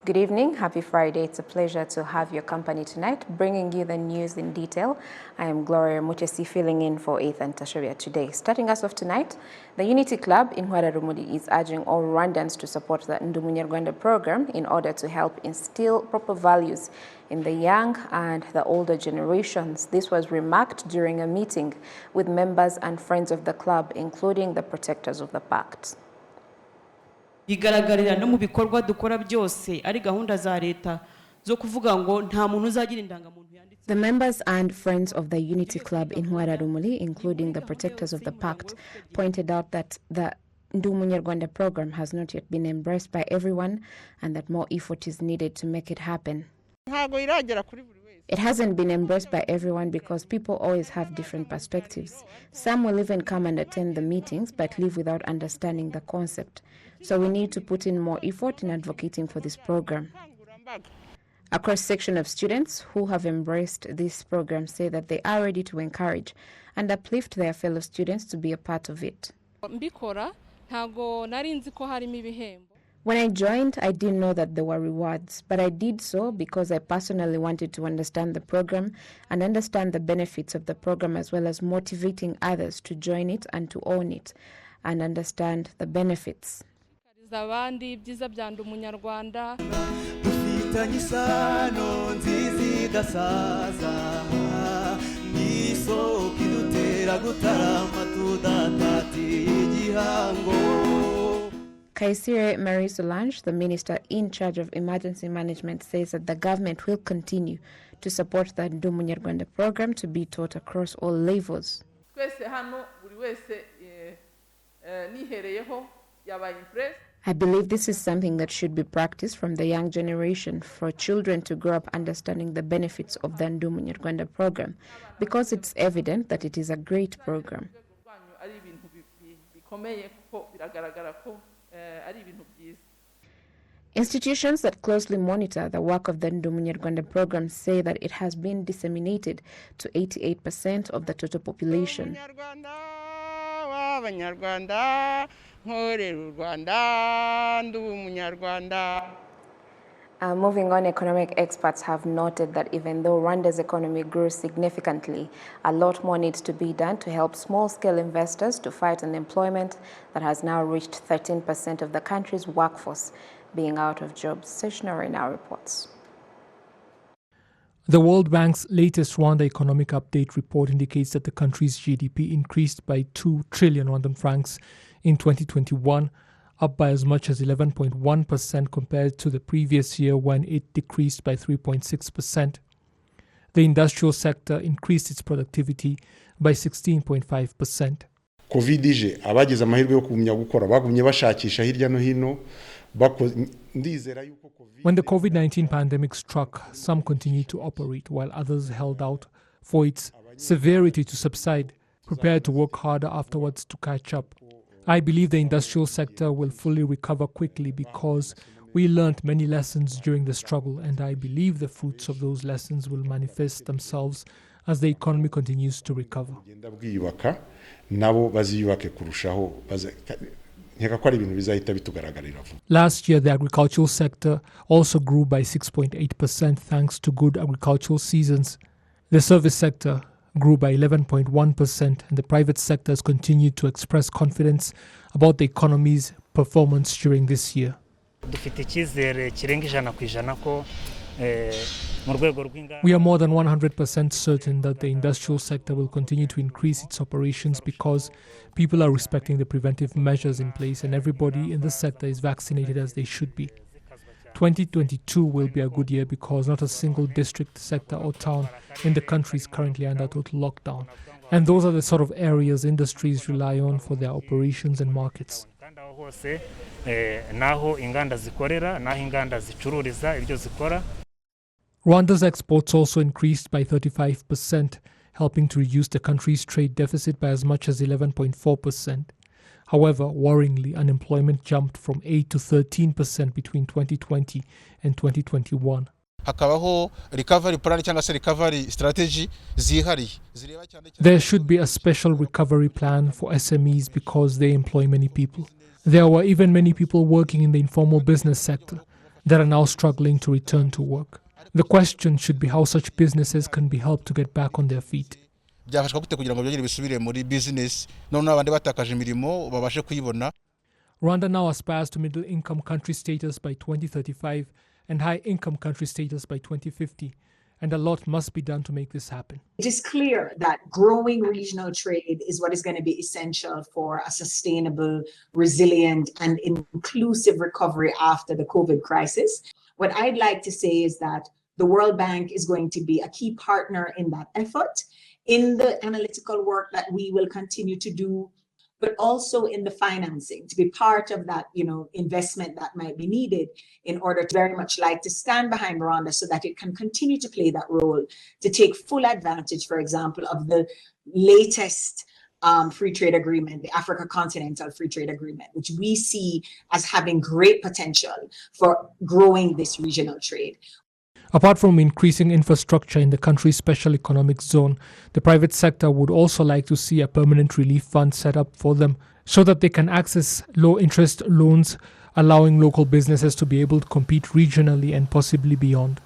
Good evening, happy Friday. It's a pleasure to have your company tonight, bringing you the news in detail. I am Gloria Muchesi filling in for Ethan Tashavia today. Starting us off tonight, the Unity Club Intwararumuri is urging all Rwandans to support the Ndi Umunyarwanda Program in order to help instill proper values in the young and the older generations. This was remarked during a meeting with members and friends of the club, including the protectors of the pact. Igaragarira no mu bikorwa dukora byose ari gahunda za leta zo kuvuga ngo nta muntu uzagira indangamuntu yanditse. The members and friends of the Unity Club Intwararumuri, including the protectors of the pact, pointed out that the Ndi Umunyarwanda Program has not yet been embraced by everyone and that more effort is needed to make it happen. It hasn't been embraced by everyone because people always have different perspectives. Some will even come and attend the meetings but leave without understanding the concept. So we need to put in more effort in advocating for this program. A cross-section of students who have embraced this program say that they are ready to encourage and uplift their fellow students to be a part of it. When I joined, I didn't know that there were rewards, but I did so because I personally wanted to understand the program and understand the benefits of the program, as well as motivating others to join it and to own it and understand the benefits. Kaisire Marie Solange, the minister in charge of emergency management, says that the government will continue to support the Ndi Umunyarwanda program to be taught across all levels. I believe this is something that should be practiced from the young generation for children to grow up understanding the benefits of the Ndi Umunyarwanda program, because it's evident that it is a great program. Institutions that closely monitor the work of the Ndi Umunyarwanda program say that it has been disseminated to 88% of the total population. Moving on, economic experts have noted that even though Rwanda's economy grew significantly, a lot more needs to be done to help small-scale investors to fight unemployment that has now reached 13% of the country's workforce being out of jobs. Stationary now reports. The World Bank's latest Rwanda economic update report indicates that the country's GDP increased by 2 trillion Rwandan francs in 2021, up by as much as 11.1% compared to the previous year when it decreased by 3.6%. The industrial sector increased its productivity by 16.5%. COVID ije abagize amahirwe yo kumenya gukora bagumye bashakisha hirya no hino. When the COVID-19 pandemic struck, some continued to operate while others held out for its severity to subside, prepared to work harder afterwards to catch up. I believe the industrial sector will fully recover quickly because we learned many lessons during the struggle, and I believe the fruits of those lessons will manifest themselves as the economy continues to recover. Last year, the agricultural sector also grew by 6.8% thanks to good agricultural seasons. The service sector grew by 11.1%, and the private sector has continued to express confidence about the economy's performance during this year. We are more than 100% certain that the industrial sector will continue to increase its operations because people are respecting the preventive measures in place and everybody in the sector is vaccinated as they should be. 2022 will be a good year because not a single district, sector or town in the country is currently under total lockdown. And those are the sort of areas industries rely on for their operations and markets. Rwanda's exports also increased by 35%, helping to reduce the country's trade deficit by as much as 11.4%. However, worryingly, unemployment jumped from 8 to 13% between 2020 and 2021. There should be a special recovery plan for SMEs because they employ many people. There were even many people working in the informal business sector. that are now struggling to return to work. The question should be how such businesses can be helped to get back on their feet. byafashwa gute kugira ngo byongere bisubire muri business none abandi batakaje imirimo babashe kuyibona. Rwanda now aspires to middle-income country status by 2035 and high-income country status by 2050, and a lot must be done to make this happen. It is clear that growing regional trade is what is going to be essential for a sustainable, resilient, and inclusive recovery after the COVID crisis. What I'd like to say is that the World Bank is going to be a key partner in that effort, in the analytical work that we will continue to do, but also in the financing, to be part of that, investment that might be needed in order to very much like to stand behind Rwanda so that it can continue to play that role, to take full advantage, for example, of the latest free trade agreement, the Africa Continental Free Trade Agreement, which we see as having great potential for growing this regional trade. Apart from increasing infrastructure in the country's special economic zone, the private sector would also like to see a permanent relief fund set up for them so that they can access low-interest loans, allowing local businesses to be able to compete regionally and possibly beyond.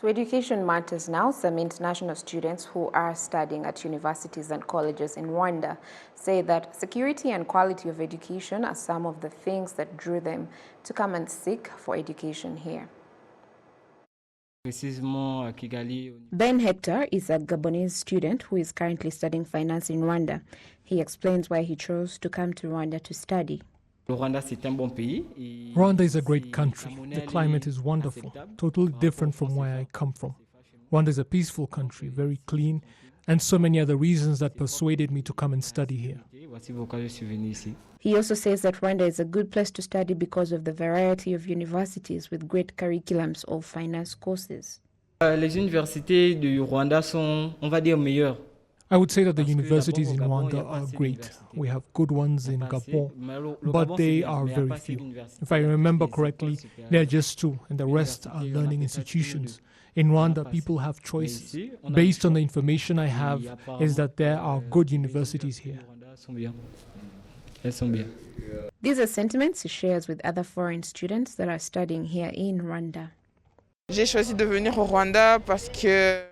To education matters now, some international students who are studying at universities and colleges in Rwanda say that security and quality of education are some of the things that drew them to come and seek for education here. Ben Hector is a Gabonese student who is currently studying finance in Rwanda. He explains why he chose to come to Rwanda to study. Rwanda is a great country. The climate is wonderful, totally different from where I come from. Rwanda is a peaceful country, very clean, and so many other reasons that persuaded me to come and study here. He also says that Rwanda is a good place to study because of the variety of universities with great curriculums of finance courses. Les universités du Rwanda sont, on va dire, meilleures. I would say that the universities in Rwanda are great. We have good ones in Gabon, but they are very few. If I remember correctly, there are just two, and the rest are learning institutions. In Rwanda, people have choices. Based on the information I have, is that there are good universities here. These are sentiments he shares with other foreign students that are studying here in Rwanda. J'ai choisi de venir au Rwanda parce que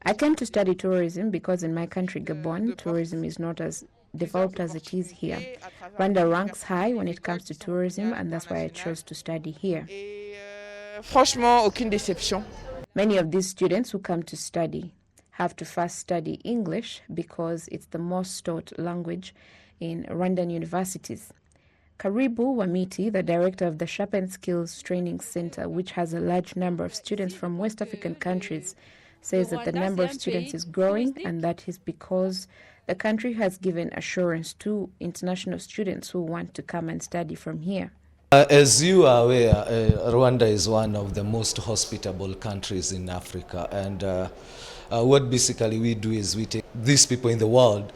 I came to study tourism because in my country, Gabon, tourism is not as developed as it is here. Rwanda ranks high when it comes to tourism, and that's why I chose to study here. Franchement, aucune déception. Many of these students who come to study have to first study English because it's the most taught language in Rwandan universities. Karibu Wamiti, the director of the Sharpen Skills Training Center, which has a large number of students from West African countries, says that the number of students is growing, and that is because the country has given assurance to international students who want to come and study from here. As you are aware, Rwanda is one of the most hospitable countries in Africa, and what basically we do is we take these people in the world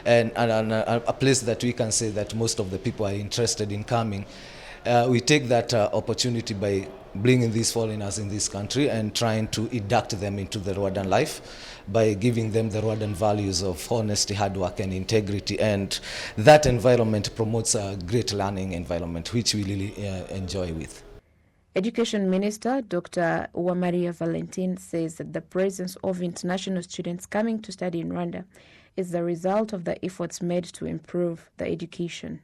and a place that we can say that most of the people are interested in coming. We take that opportunity by bringing these foreigners in this country and trying to induct them into the Rwandan life by giving them the Rwandan values of honesty, hard work, and integrity. And that environment promotes a great learning environment, which we really enjoy with. Education Minister Dr. Uwamaria Valentin says that the presence of international students coming to study in Rwanda is the result of the efforts made to improve the education.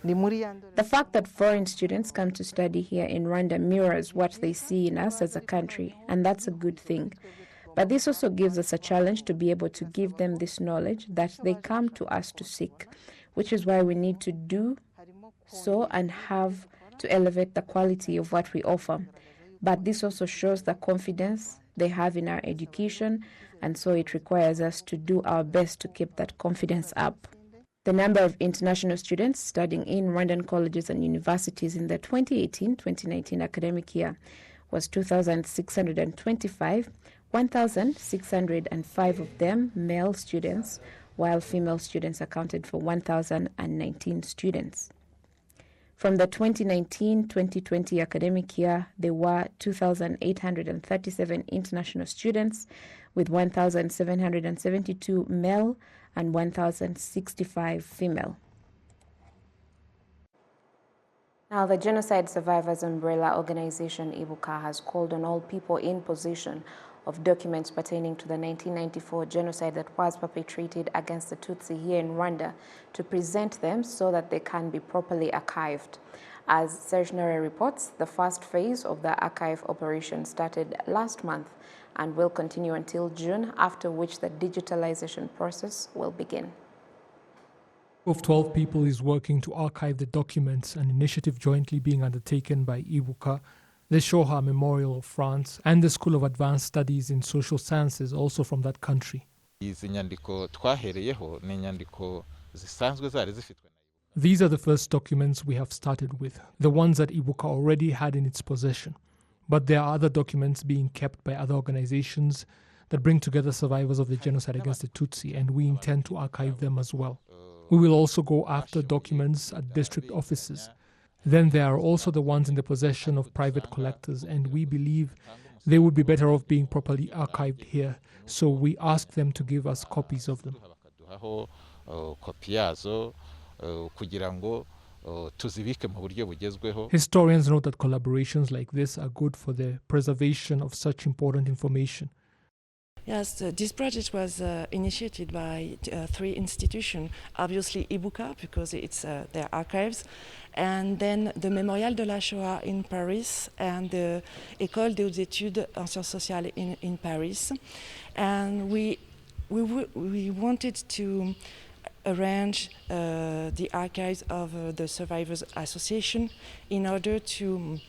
The fact that foreign students come to study here in Rwanda mirrors what they see in us as a country, and that's a good thing. But this also gives us a challenge to be able to give them this knowledge that they come to us to seek, which is why we need to do so and have to elevate the quality of what we offer. But this also shows the confidence they have in our education, and so it requires us to do our best to keep that confidence up. The number of international students studying in Rwandan colleges and universities in the 2018-2019 academic year was 2,625, 1,605 of them male students, while female students accounted for 1,019 students. From the 2019-2020 academic year, there were 2,837 international students, with 1,772 male and 1,065 female. Now, the Genocide Survivors Umbrella Organization, Ibuka, has called on all people in possession of documents pertaining to the 1994 genocide that was perpetrated against the Tutsi here in Rwanda to present them so that they can be properly archived. As Sergeant reports, the first phase of the archive operation started last month and will continue until June, after which the digitalization process will begin. Of 12 people is working to archive the documents, an initiative jointly being undertaken by Ibuka, the Shoha Memorial of France, and the School of Advanced Studies in Social Sciences, also from that country. These are the first documents we have started with, the ones that Ibuka already had in its possession. But there are other documents being kept by other organizations that bring together survivors of the genocide against the Tutsi, and we intend to archive them as well. We will also go after documents at district offices. Then there are also the ones in the possession of private collectors, and we believe they would be better off being properly archived here. So we ask them to give us copies of them. Historians note that collaborations like this are good for the preservation of such important information. Yes, this project was initiated by 3 institutions. Obviously Ibuka, because it's their archives, and then the Mémorial de la Shoah in Paris and the École des études en sciences sociales in Paris. And we wanted to arrange the archives of the Survivors Association in order to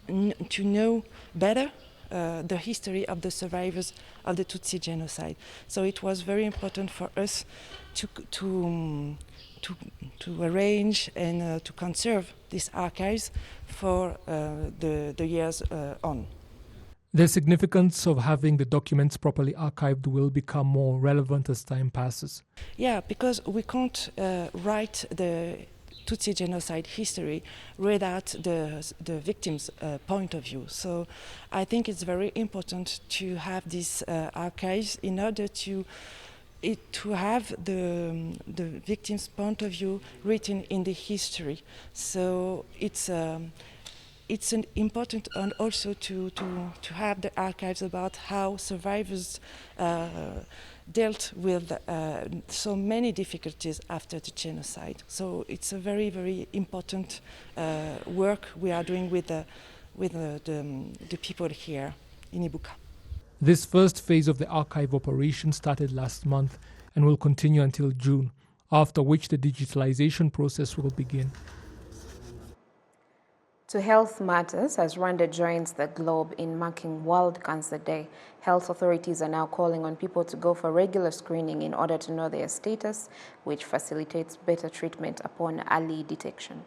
know better the history of the survivors of the Tutsi genocide. So it was very important for us to arrange and to conserve these archives for the years on. The significance of having the documents properly archived will become more relevant as time passes. Yeah, because we can't write the Tutsi genocide history without the victims' point of view. So I think it's very important to have these archives in order to have the victims' point of view written in the history. So it's important, and also to have the archives about how survivors dealt with so many difficulties after the genocide. So it's a very, very important work we are doing with the people here in Ibuka. This first phase of the archive operation started last month and will continue until June, after which the digitalization process will begin. To health matters, as Rwanda joins the globe in marking World Cancer Day, health authorities are now calling on people to go for regular screening in order to know their status, which facilitates better treatment upon early detection.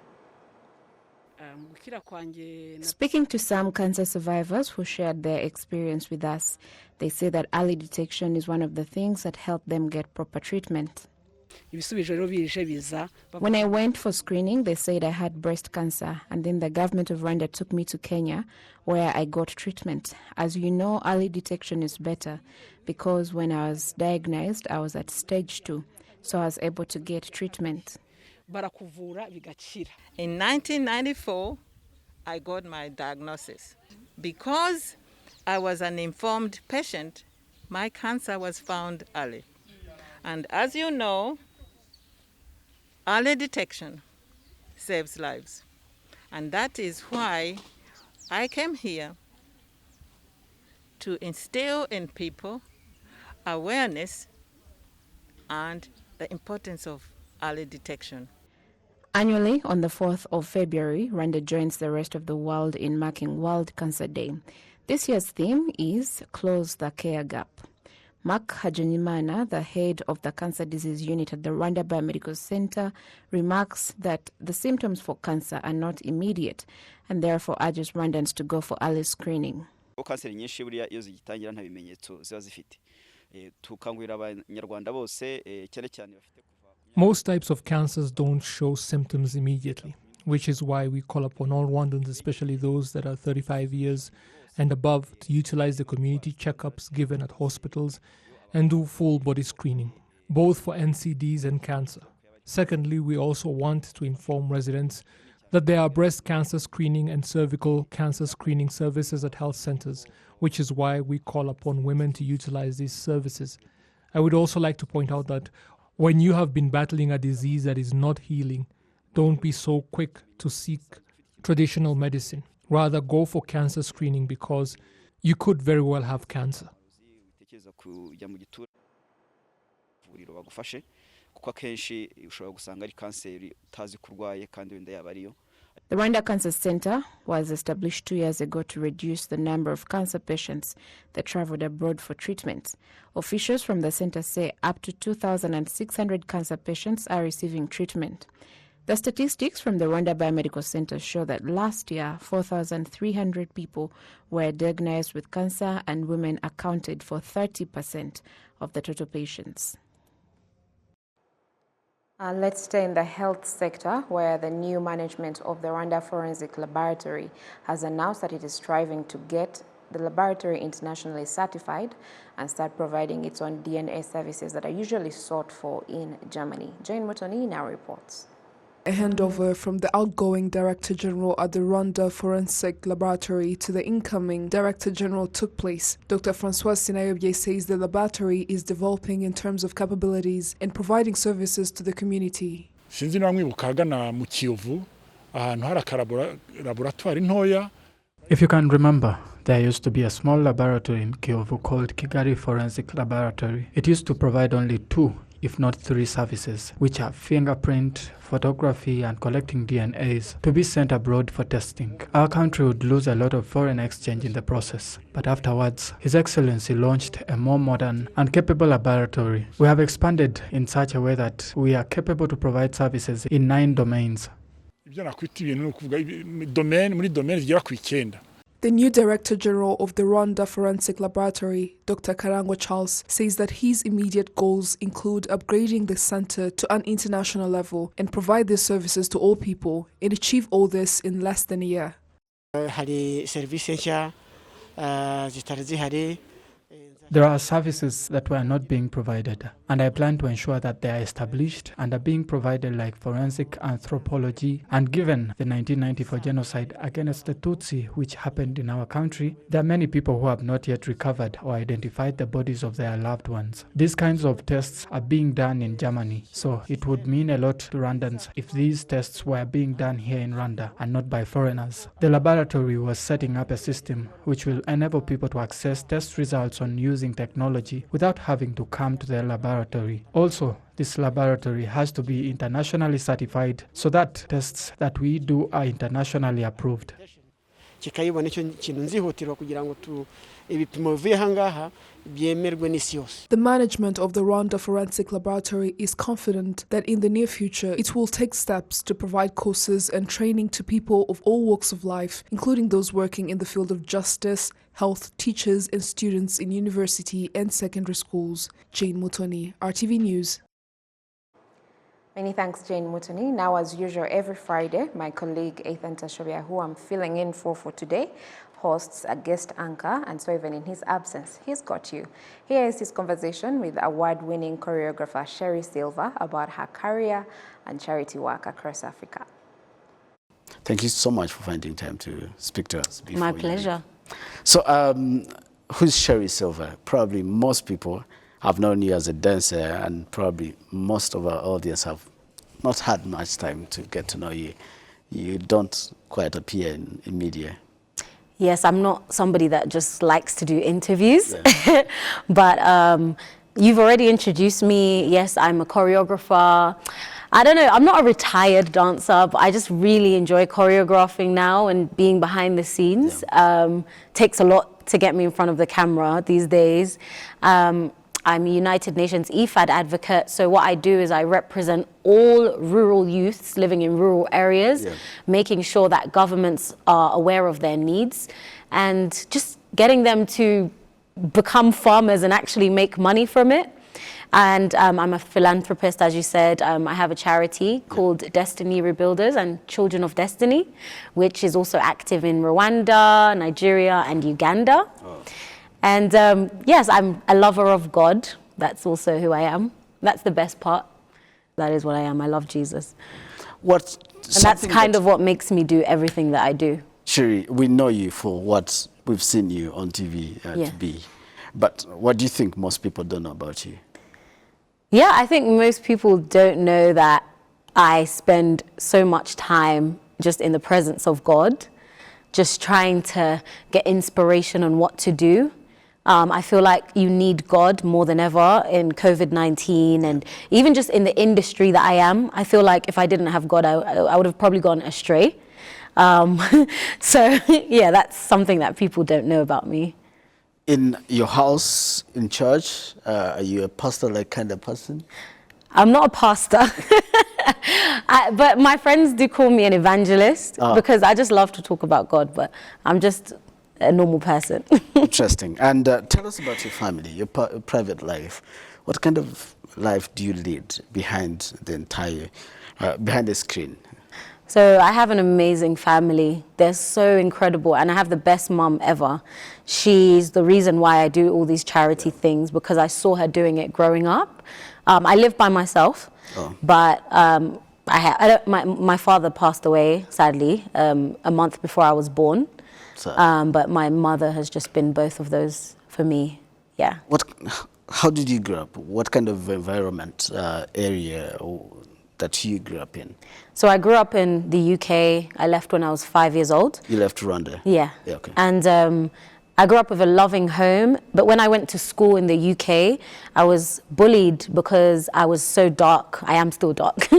Speaking to some cancer survivors who shared their experience with us, they say that early detection is one of the things that help them get proper treatment. When I went for screening, they said I had breast cancer, and then the government of Rwanda took me to Kenya, where I got treatment. As you know, early detection is better, because when I was diagnosed, I was at stage 2, so I was able to get treatment. In 1994, I got my diagnosis. Because I was an informed patient, my cancer was found early. And as you know, early detection saves lives. And that is why I came here to instill in people awareness and the importance of early detection. Annually, on the 4th of February, Rwanda joins the rest of the world in marking World Cancer Day. This year's theme is Close the Care Gap. Mark Hajanimana, the head of the Cancer Disease Unit at the Rwanda Biomedical Center, remarks that the symptoms for cancer are not immediate and therefore urges Rwandans to go for early screening. Most types of cancers don't show symptoms immediately, which is why we call upon all Rwandans, especially those that are 35 years and above, to utilize the community checkups given at hospitals and do full body screening, both for NCDs and cancer. Secondly, we also want to inform residents that there are breast cancer screening and cervical cancer screening services at health centers, which is why we call upon women to utilize these services. I would also like to point out that when you have been battling a disease that is not healing, don't be so quick to seek traditional medicine. Rather, go for cancer screening because you could very well have cancer. The Rwanda Cancer Center was established 2 years ago to reduce the number of cancer patients that traveled abroad for treatment. Officials from the center say up to 2,600 cancer patients are receiving treatment. The statistics from the Rwanda Biomedical Center show that last year, 4,300 people were diagnosed with cancer, and women accounted for 30% of the total patients. Let's stay in the health sector, where the new management of the Rwanda Forensic Laboratory has announced that it is striving to get the laboratory internationally certified and start providing its own DNA services that are usually sought for in Germany. Jane Mutoni now reports. A handover from the outgoing Director General at the Rwanda Forensic Laboratory to the incoming Director General took place. Dr. Francois Sinayobye says the laboratory is developing in terms of capabilities and providing services to the community. Sinzi namwe bukagana mu Kiyovu ahantu hari laboratory ntoya. If you can remember, there used to be a small laboratory in Kiyovu called Kigali Forensic Laboratory. It used to provide only 2, if not 3 services, which are fingerprint, photography, and collecting DNAs to be sent abroad for testing. Our country would lose a lot of foreign exchange in the process, but afterwards, His Excellency launched a more modern and capable laboratory. We have expanded in such a way that we are capable to provide services in 9 domains. The new Director General of the Rwanda Forensic Laboratory, Dr. Karangwa Charles, says that his immediate goals include upgrading the center to an international level and provide these services to all people, and achieve all this in less than a year. There are services that were not being provided, and I plan to ensure that they are established and are being provided, like forensic anthropology. And given the 1994 genocide against the Tutsi, which happened in our country, there are many people who have not yet recovered or identified the bodies of their loved ones. These kinds of tests are being done in Germany, so it would mean a lot to Rwandans if these tests were being done here in Rwanda and not by foreigners. The laboratory was setting up a system which will enable people to access test results on using technology without having to come to the laboratory. Also, this laboratory has to be internationally certified so that tests that we do are internationally approved. The management of the Rwanda Forensic Laboratory is confident that in the near future it will take steps to provide courses and training to people of all walks of life, including those working in the field of justice, health, teachers and students in university and secondary schools. Jane Mutoni, RTV News. Many thanks, Jane Mutoni. Now, as usual, every Friday, my colleague Ethan Tashobia, who I'm filling in for today, hosts a guest anchor, and so even in his absence, he's got you. Here is his conversation with award-winning choreographer Sherry Silva about her career and charity work across Africa. Thank you so much for finding time to speak to us. My pleasure. So, who's Sherry Silva? Probably most people have known you as a dancer, and probably most of our audience have not had much time to get to know you. You don't quite appear in media. Yes, I'm not somebody that just likes to do interviews, yeah. But you've already introduced me. Yes, I'm a choreographer. I don't know, I'm not a retired dancer, but I just really enjoy choreographing now and being behind the scenes. Yeah. Takes a lot to get me in front of the camera these days. I'm a United Nations EFAD advocate, so what I do is I represent all rural youths living in rural areas, yeah. Making sure that governments are aware of their needs and just getting them to become farmers and actually make money from it. And I'm a philanthropist, as you said. I have a charity called Destiny Rebuilders and Children of Destiny, which is also active in Rwanda, Nigeria, and Uganda. Oh. And yes, I'm a lover of God. That's also who I am. That's the best part. That is what I am. I love Jesus. And that's kind of what makes me do everything that I do. Shiri, we know you for what we've seen you on TV to be. But what do you think most people don't know about you? Yeah, I think most people don't know that I spend so much time just in the presence of God, just trying to get inspiration on what to do. I feel like you need God more than ever in COVID-19 and even just in the industry that I am. I feel like if I didn't have God, I would have probably gone astray. So, yeah, that's something that people don't know about me. In your house, in church, are you a pastor-like kind of person? I'm not a pastor, but my friends do call me an evangelist because I just love to talk about God, but I'm just a normal person. Interesting. And tell us about your family, your private life. What kind of life do you lead behind the screen? So I have an amazing family. They're so incredible, and I have the best mum ever. She's the reason why I do all these charity things, because I saw her doing it growing up. I live by myself, but my father passed away, sadly, a month before I was born. But my mother has just been both of those for me, yeah. How did you grow up? What kind of environment, area that you grew up in? So I grew up in the UK. I left when I was 5 years old. You left Rwanda? Yeah. Okay. And I grew up with a loving home, but when I went to school in the UK, I was bullied because I was so dark. I am still dark,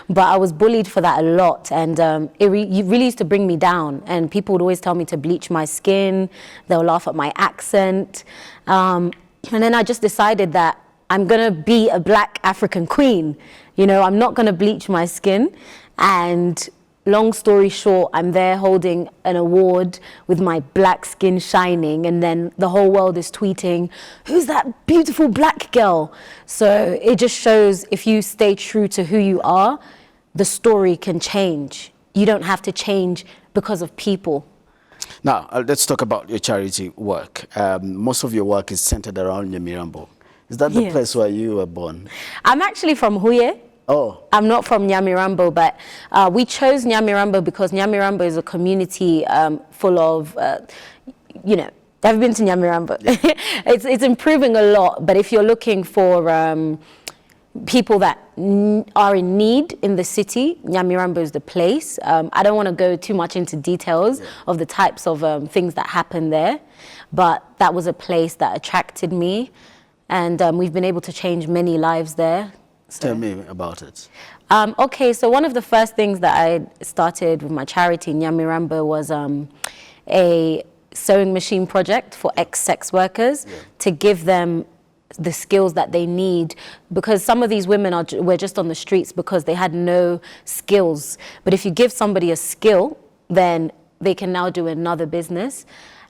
but I was bullied for that a lot, and it really used to bring me down. And people would always tell me to bleach my skin. They'll laugh at my accent, and then I just decided that I'm gonna be a black African queen. You know, I'm not gonna bleach my skin. And long story short, I'm there holding an award with my black skin shining, and then the whole world is tweeting, "Who's that beautiful black girl?" So it just shows if you stay true to who you are, the story can change. You don't have to change because of people. Now, let's talk about your charity work. Most of your work is centered around Nyamirambo. Is that the place where you were born? I'm actually from Huye. Oh. I'm not from Nyamirambo, but we chose Nyamirambo because Nyamirambo is a community full of, you know, I've been to Nyamirambo. Yeah. It's improving a lot, but if you're looking for people that are in need in the city, Nyamirambo is the place. I don't want to go too much into details of the types of things that happen there, but that was a place that attracted me, and we've been able to change many lives there. So. Tell me about it. Okay, so one of the first things that I started with my charity in Nyamirambo was a sewing machine project for ex-sex workers to give them the skills that they need, because some of these women were just on the streets because they had no skills. But if you give somebody a skill, then they can now do another business.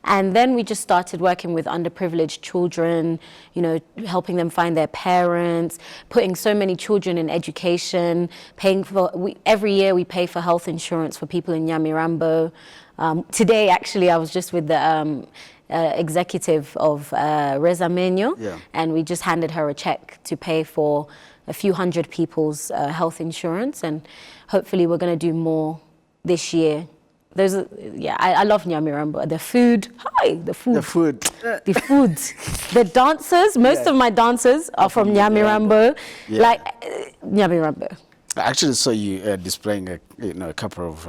And then we just started working with underprivileged children, you know, helping them find their parents, putting so many children in education, paying for, every year we pay for health insurance for people in Nyamirambo. Today, actually, I was just with the executive of Reza Menyo, and we just handed her a check to pay for a few hundred people's health insurance, and hopefully we're going to do more this year. I love Nyamirambo. The food, the food. The dancers, most of my dancers are from Nyamirambo, like Nyamirambo. I actually saw you displaying a couple of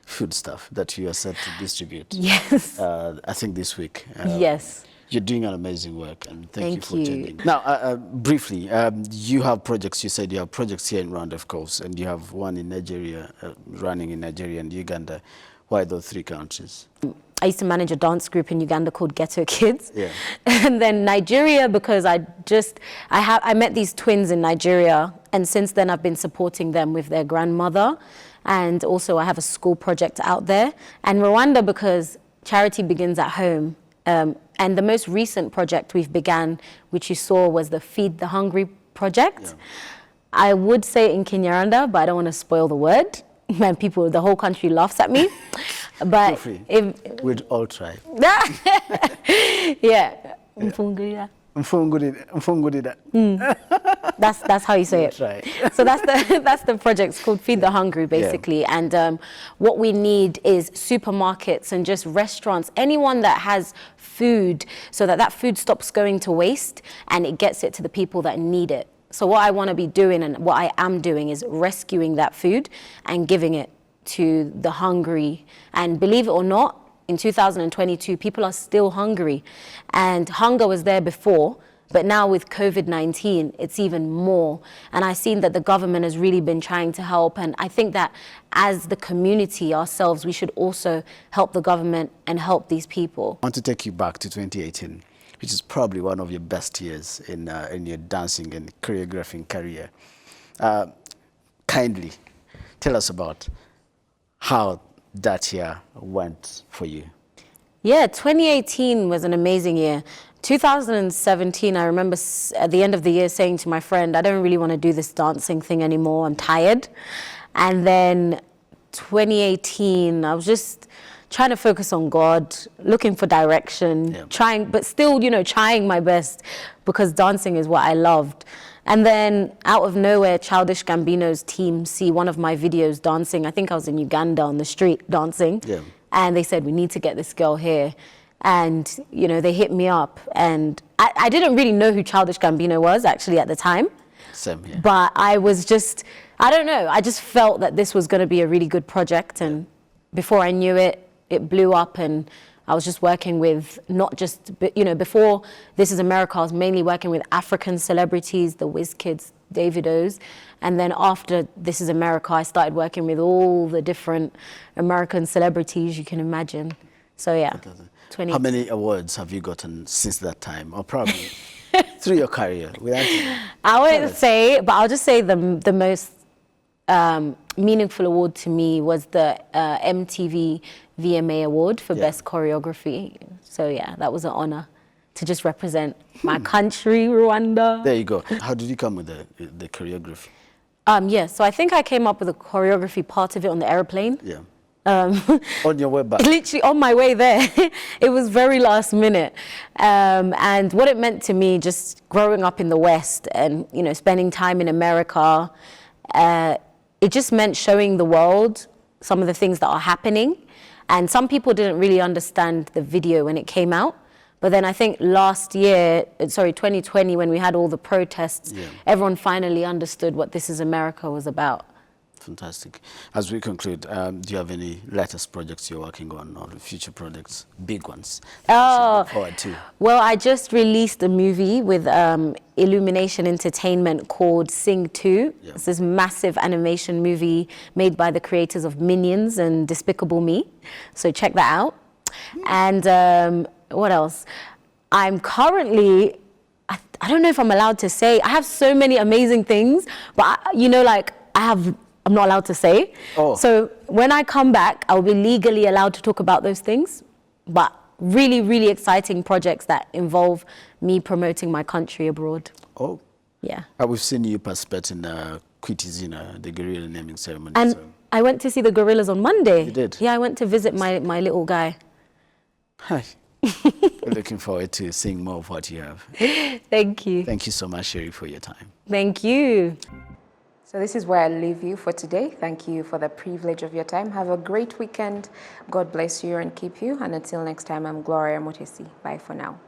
food stuff that you are set to distribute. Yes. I think this week. Yes. You're doing an amazing work, and thank you for attending. Now, briefly, you have projects. You said you have projects here in Rwanda, of course, and you have one in Nigeria, running in Nigeria and Uganda. Why those three countries? I used to manage a dance group in Uganda called Ghetto Kids. Yeah. And then Nigeria, because I met these twins in Nigeria, and since then I've been supporting them with their grandmother. And also I have a school project out there. And Rwanda, because charity begins at home. And the most recent project we've began, which you saw, was the Feed the Hungry project. Yeah. I would say in Kinyarwanda, but I don't want to spoil the word. Man, the whole country laughs at me. But we'd all try. Yeah. That's how you say it. That's right. So that's the project. It's called Feed the Hungry, basically. Yeah. And what we need is supermarkets and just restaurants, anyone that has food, so that food stops going to waste and it gets it to the people that need it. So what I want to be doing and what I am doing is rescuing that food and giving it to the hungry. And believe it or not, in 2022, people are still hungry. And hunger was there before, but now with COVID-19, it's even more. And I've seen that the government has really been trying to help. And I think that as the community ourselves, we should also help the government and help these people. I want to take you back to 2018, which is probably one of your best years in your dancing and choreographing career. Kindly tell us about how that year went for you. Yeah, 2018 was an amazing year. 2017, I remember at the end of the year saying to my friend, I don't really want to do this dancing thing anymore, I'm tired. And then 2018, I was just trying to focus on God, looking for direction, trying, but still, trying my best because dancing is what I loved. And then out of nowhere, Childish Gambino's team see one of my videos dancing. I think I was in Uganda on the street dancing. Yeah. And they said, we need to get this girl here. And, they hit me up. And I didn't really know who Childish Gambino was actually at the time. Same here. But I was just, I don't know, I just felt that this was going to be a really good project. And before I knew it, it blew up. And I was just working with not just, before This Is America, I was mainly working with African celebrities, the WizKids, Davidos. And then after This Is America, I started working with all the different American celebrities you can imagine. So yeah. How many awards have you gotten since that time? Or probably through your career? I wouldn't say, but I'll just say the most meaningful award to me was the MTV VMA Award for Best Choreography. So yeah, that was an honor to just represent my country, Rwanda. There you go. How did you come with the choreography? Yeah, so I think I came up with the choreography part of it on the airplane. Yeah. On your way back? Literally on my way there. It was very last minute. And what it meant to me, just growing up in the West and, spending time in America, it just meant showing the world some of the things that are happening. And some people didn't really understand the video when it came out. But then I think 2020, when we had all the protests, everyone finally understood what This Is America was about. Fantastic. As we conclude, do you have any latest projects you're working on or future projects, big ones? Oh, forward to? Well, I just released a movie with Illumination Entertainment called Sing 2. Yeah. It's this massive animation movie made by the creators of Minions and Despicable Me. So check that out. And what else? I'm currently, I don't know if I'm allowed to say, I have so many amazing things, but I'm not allowed to say. Oh. So when I come back, I'll be legally allowed to talk about those things. But really, really exciting projects that involve me promoting my country abroad. Oh. Yeah. We've seen you participate in Kwitizina, the gorilla naming ceremony. And I went to see the gorillas on Monday. You did? Yeah, I went to visit my little guy. Hi. We're looking forward to seeing more of what you have. Thank you. Thank you so much, Sherry, for your time. Thank you. So this is where I leave you for today. Thank you for the privilege of your time. Have a great weekend. God bless you and keep you. And until next time, I'm Gloria Mutesi. Bye for now.